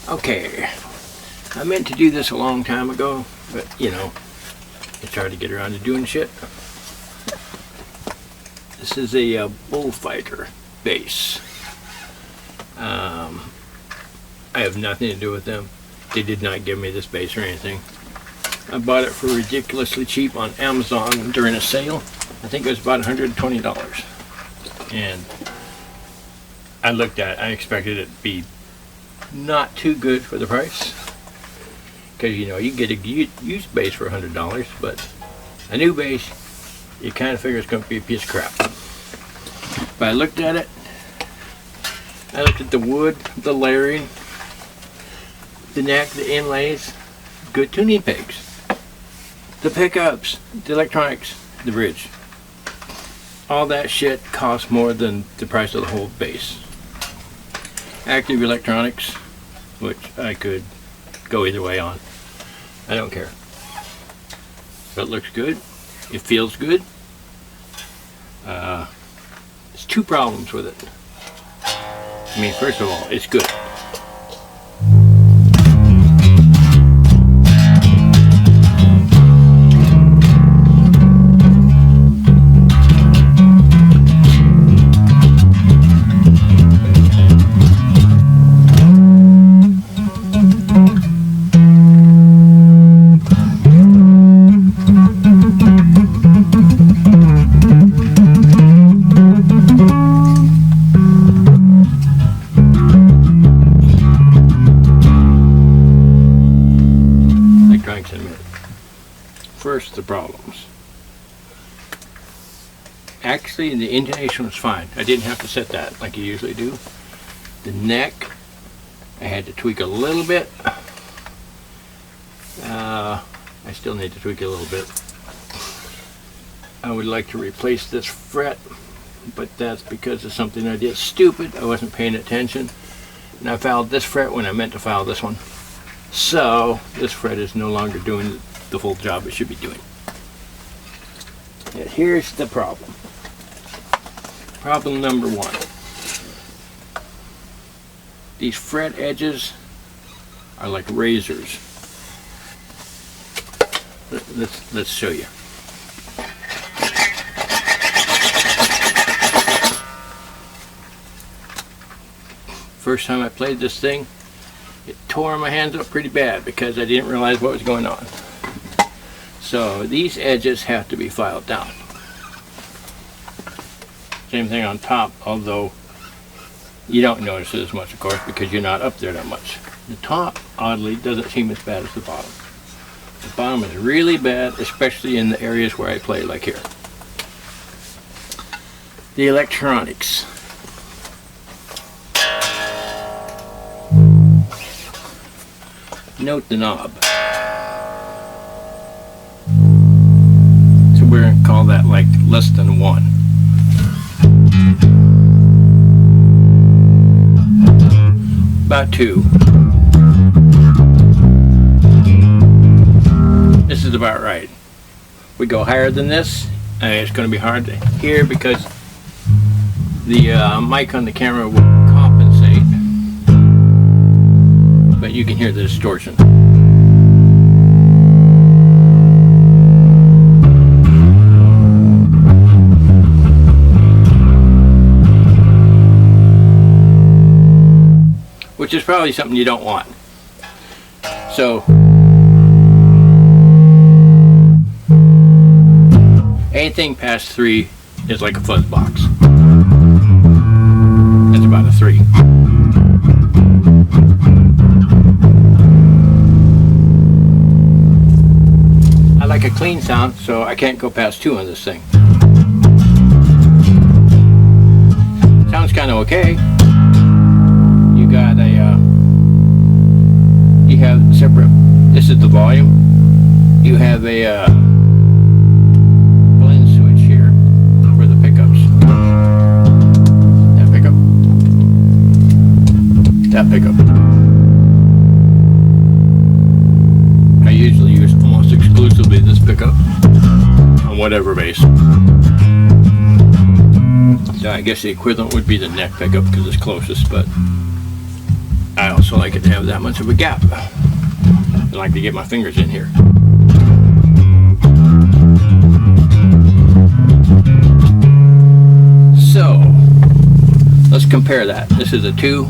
Okay, I meant to do this a long time ago, but you know, it's hard to get around to doing shit. This is a Bullfighter bass. I have nothing to do with them. They did not give me this bass or anything. I bought it for ridiculously cheap on Amazon during a sale. I think it was about $120. And I looked at it, I expected it to be not too good for the price. Because you know, you can get a used bass for $100, but a new bass, you kind of figure it's going to be a piece of crap. But I looked at it, I looked at the wood, the layering, the neck, the inlays, good tuning pegs, the pickups, the electronics, the bridge. All that shit costs more than the price of the whole bass. Active electronics, which I could go either way on. I don't care. But it looks good. It feels good. There's two problems with it. I mean, first of all, it's good. First, the problems. Actually, the intonation was fine. I didn't have to set that like you usually do. The neck, I had to tweak a little bit. I still need to tweak a little bit. I would like to replace this fret, but that's because of something I did stupid. I wasn't paying attention, and I fouled this fret when I meant to foul this one. So this fret is no longer doing the full job it should be doing. Yet here's the problem. Problem number one. These fret edges are like razors. Let's show you. First time I played this thing, it tore my hands up pretty bad because I didn't realize what was going on. So these edges have to be filed down. Same thing on top, although you don't notice it as much, of course, because you're not up there that much. The top, oddly, doesn't seem as bad as the bottom. The bottom is really bad, especially in the areas where I play, like here. The electronics. Note the knob. So we're going to call that like less than 1. About 2. This is about right. We go higher than this, it's going to be hard to hear because the mic on the camera will compensate, but you can hear the distortion. Which is probably something you don't want. So anything past 3 is like a fuzz box. That's about a 3. I like a clean sound, so I can't go past 2 on this thing. Sounds kind of okay. You got a you have separate. This is the volume. You have a blend switch here for the pickups. That pickup. That pickup. I usually use almost exclusively this pickup on whatever bass. So I guess the equivalent would be the neck pickup because it's closest, but I also like it to have that much of a gap. I like to get my fingers in here. So, let's compare that. This is a 2.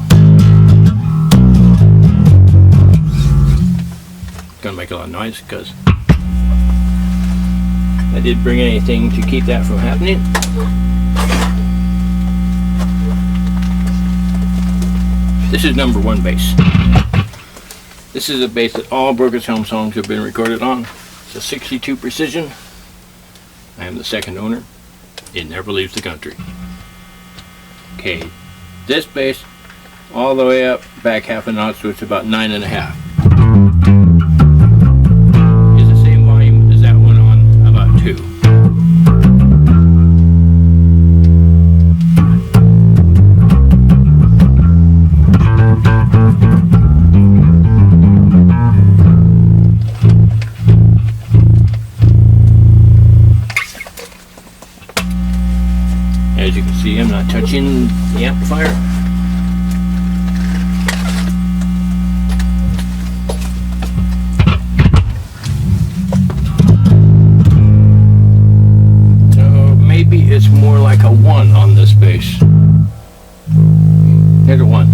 Gonna make a lot of noise because I didn't bring anything to keep that from happening. This is number 1 bass. This is a bass that all Broker's Helm songs have been recorded on. It's a 62 Precision. I am the second owner. It never leaves the country. Okay, this bass all the way up, back half a notch, so it's about 9.5. It's the same volume as that one on about 2. As you can see, I'm not touching the amplifier. So maybe it's more like a 1 on this bass. Here's a 1.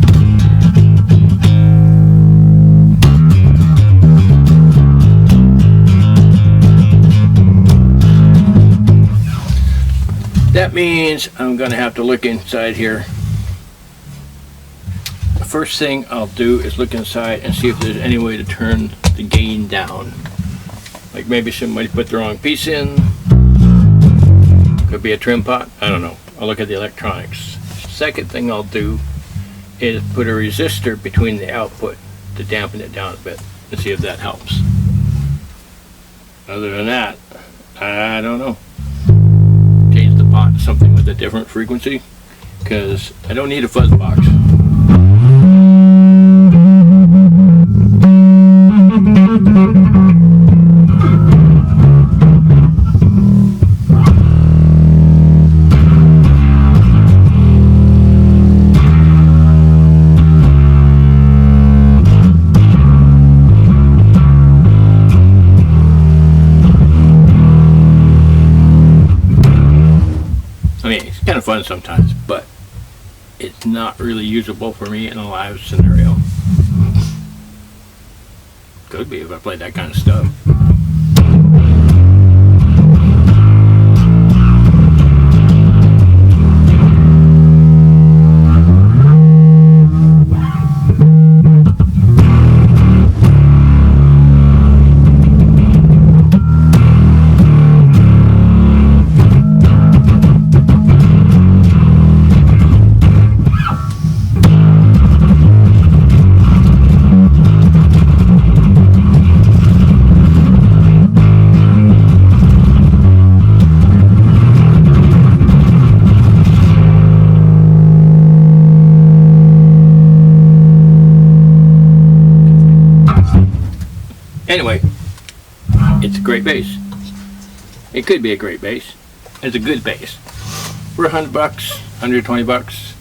That means I'm going to have to look inside here. The first thing I'll do is look inside and see if there's any way to turn the gain down. Like maybe somebody put the wrong piece in. Could be a trim pot. I don't know. I'll look at the electronics. Second thing I'll do is put a resistor between the output to dampen it down a bit and see if that helps. Other than that, I don't know. Change the pot to something with a different frequency, because I don't need a fuzz box. I mean, it's kind of fun sometimes, but it's not really usable for me in a live scenario. Could be if I played that kind of stuff. Anyway, it's a great bass. It could be a great bass. It's a good bass. For $100, $120,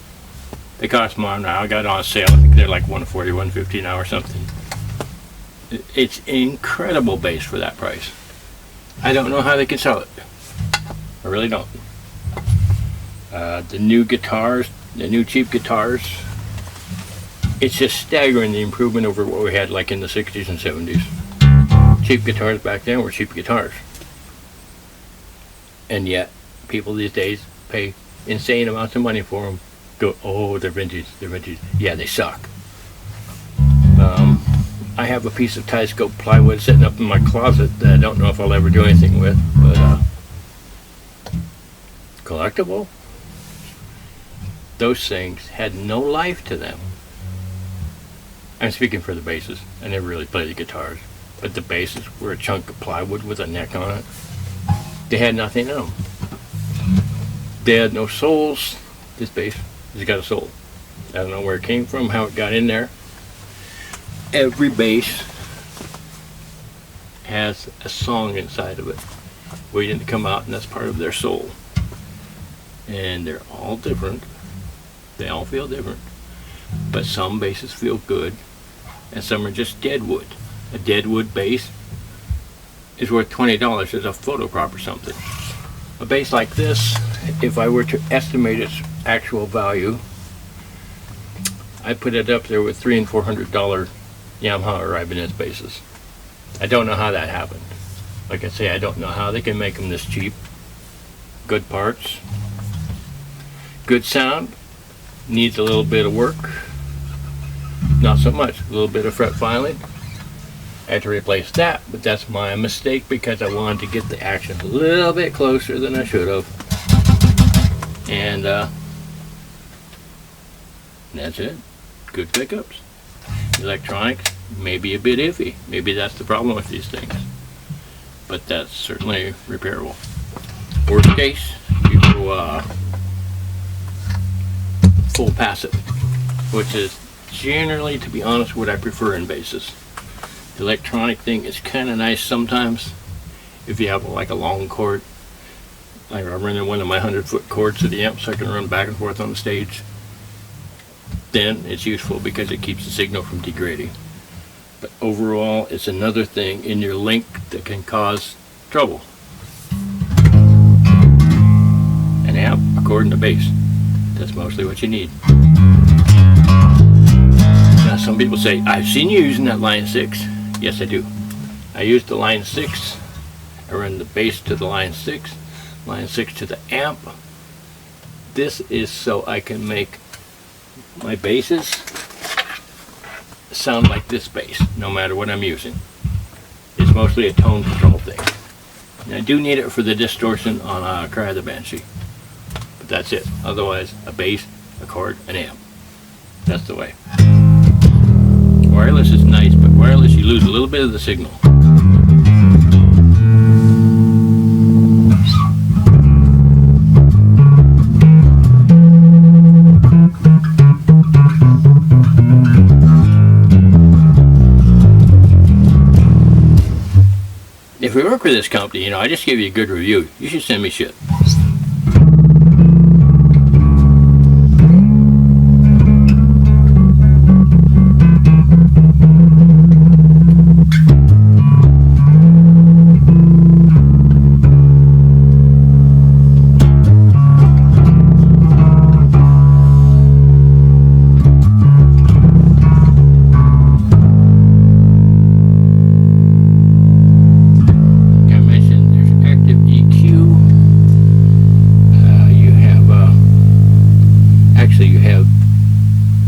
they cost more now. I got it on sale. I think they're like $140, $150 now or something. It's an incredible bass for that price. I don't know how they can sell it. I really don't. The new guitars, the new cheap guitars, it's just staggering the improvement over what we had like in the 60s and 70s. Cheap guitars back then were cheap guitars. And yet, people these days pay insane amounts of money for them. Go, oh, they're vintage, they're vintage. Yeah, they suck. I have a piece of tie-scope plywood sitting up in my closet that I don't know if I'll ever do anything with, but collectible. Those things had no life to them. I'm speaking for the basses. I never really played the guitars. But the basses were a chunk of plywood with a neck on it. They had nothing in them. They had no souls. This bass has got a soul. I don't know where it came from, how it got in there. Every bass has a song inside of it waiting to come out, and that's part of their soul. And they're all different. They all feel different. but some basses feel good, and some are just dead wood. A dead wood bass is worth $20 as a photo prop or something. A bass like this, if I were to estimate its actual value, I'd put it up there with $300 and $400 Yamaha or Ibanez basses. I don't know how that happened. Like I say, I don't know how they can make them this cheap. Good parts, good sound, needs a little bit of work. Not so much, a little bit of fret filing. I had to replace that, but that's my mistake because I wanted to get the action a little bit closer than I should have. And that's it. Good pickups. Electronics may be a bit iffy. Maybe that's the problem with these things. But that's certainly repairable. Worst case, you go full passive, which is generally, to be honest, what I prefer in basses. The electronic thing is kind of nice sometimes if you have like a long cord. Like I'm running one of my 100-foot cords to the amp so I can run back and forth on the stage. Then it's useful because it keeps the signal from degrading. But overall, it's another thing in your link that can cause trouble. An amp, a cord, and a bass. That's mostly what you need. Now some people say, I've seen you using that line 6. Yes, I do. I use the line 6. I run the bass to the line 6, line 6 to the amp. This is so I can make my basses sound like this bass, no matter what I'm using. It's mostly a tone control thing. And I do need it for the distortion on Cry of the Banshee. But that's it. Otherwise, a bass, a chord, an amp. That's the way. Wireless is nice, but wireless you lose a little bit of the signal. If we work with this company, you know, I just gave you a good review. You should send me shit.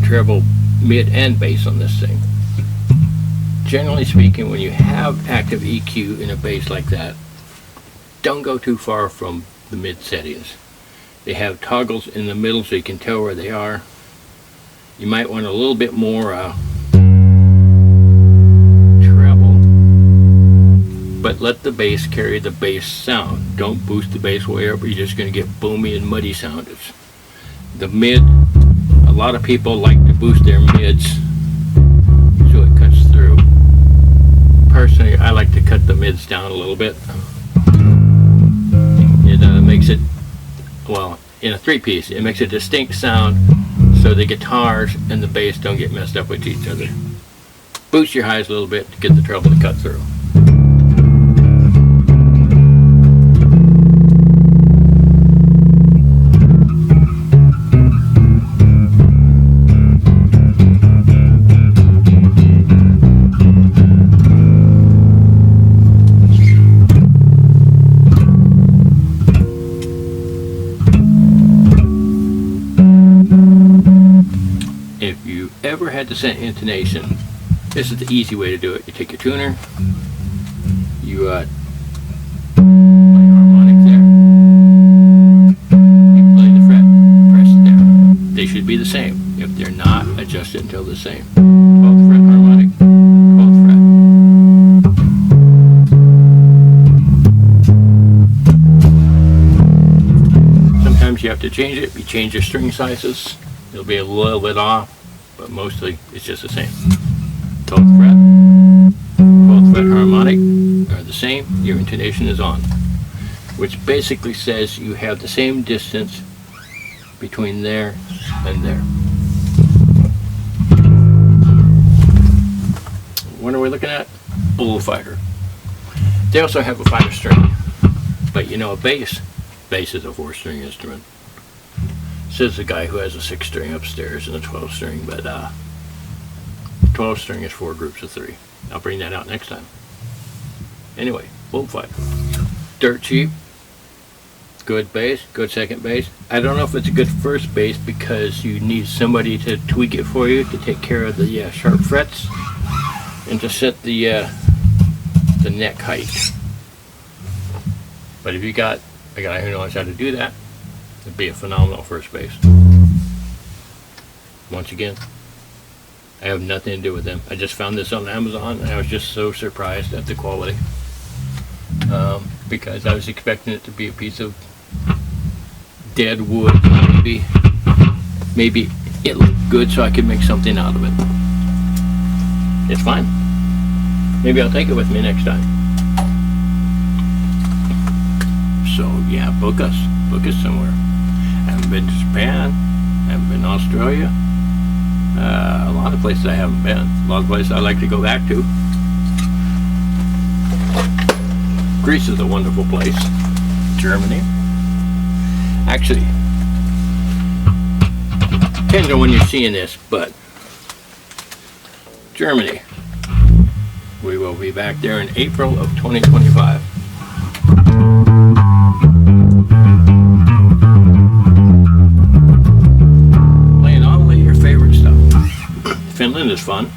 Treble, mid, and bass on this thing. Generally speaking, when you have active EQ in a bass like that, don't go too far from the mid settings. They have toggles in the middle so you can tell where they are. You might want a little bit more treble, but let the bass carry the bass sound. Don't boost the bass way up or you're just going to get boomy and muddy sounded. The mid, a lot of people like to boost their mids so it cuts through. Personally, I like to cut the mids down a little bit. It makes it, well, in a three-piece, it makes a distinct sound so the guitars and the bass don't get messed up with each other. Boost your highs a little bit to get the treble to cut through. If you ever had to set intonation, this is the easy way to do it. You take your tuner, you play harmonic there, you play the fret, press there. They should be the same. If they're not, adjust it until the same. 12th fret harmonic, 12th fret. Sometimes you have to change it. You change your string sizes. It'll be a little bit off, but mostly it's just the same. 12th fret, 12th fret harmonic are the same. Your intonation is on, which basically says you have the same distance between there and there. are we looking at? Bullfighter. They also have a 5-string, but you know, a bass is a 4-string instrument. Says the guy who has a 6-string upstairs and a 12-string, but 12-string is 4 groups of 3. I'll bring that out next time. Anyway, Bullfighter. Dirt cheap. Good bass, good second bass. I don't know if it's a good first bass because you need somebody to tweak it for you, to take care of the sharp frets and to set the neck height. But if you got a guy who knows how to do that, it'd be a phenomenal first bass. Once again, I have nothing to do with them. I just found this on Amazon and I was just so surprised at the quality. Because I was expecting it to be a piece of dead wood. Maybe it looked good so I could make something out of it. It's fine. Maybe I'll take it with me next time. So yeah, book us somewhere. I haven't been to Japan, I haven't been to Australia. A lot of places I haven't been. A lot of places I like to go back to. Greece is a wonderful place. Germany. Actually, depends on when you're seeing this, but Germany. We will be back there in April of 2025. Playing all of your favorite stuff. Finland is fun.